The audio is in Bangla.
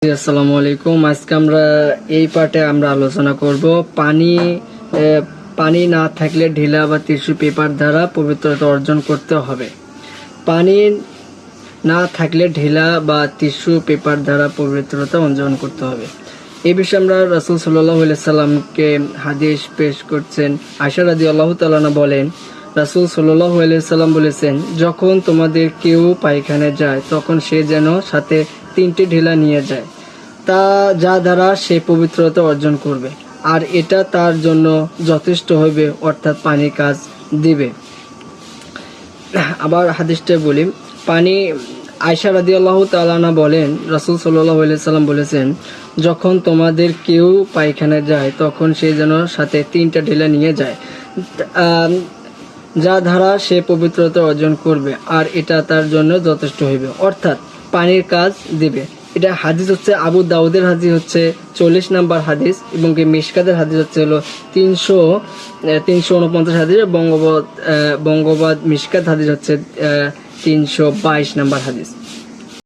আসসালামু আলাইকুম। আজকে আমরা এই পার্টে আমরা আলোচনা করব পানি না থাকলে ঢিলা বা টিস্যু পেপার দ্বারা পবিত্রতা অর্জন করতে হবে। পানি না থাকলে ঢিলা বা টিস্যু পেপার দ্বারা পবিত্রতা অর্জন করতে হবে। এই বিষয়ে আমরা রাসূল সাল্লাল্লাহু আলাইহি সাল্লামকে হাদিস পেশ করছেন। আয়েশা রাদিয়াল্লাহু তাআলা বলেন, রাসূল সাল্লাল্লাহু আলাইহি সাল্লাম বলেছেন, যখন তোমাদের কেউ পায়খানায় যায় তখন সে যেন সাথে 3টি ঢিলা নিয়ে যায়, যা দ্বারা সে পবিত্রতা অর্জন করবে, আর এটা তার জন্য যথেষ্ট হবে, অর্থাৎ পানির কাজ দিবে। আবার হাদিসটা বলি, আয়েশা রাদিয়াল্লাহু তাআলা বলেন, রাসূল সাল্লাল্লাহু আলাইহি সাল্লাম বলেছেন, যখন তোমাদের কেউ পায়খানায় যায় তখন সে যেন সাথে 3টা ঢিলা নিয়ে যায়, যা দ্বারা সে পবিত্রতা অর্জন করবে, আর এটা তার জন্য যথেষ্ট হইবে, অর্থাৎ পানির কাজ দিবে। এটা হাদিস হচ্ছে আবু দাউদের হাদিস হচ্ছে 40 নম্বর হাদিস, এবং মিশকাতের হাদিস হচ্ছে হলো 349 হাদিস, বঙ্গবাদ মিশকাত হাদিস হচ্ছে 322 নম্বর হাদিস।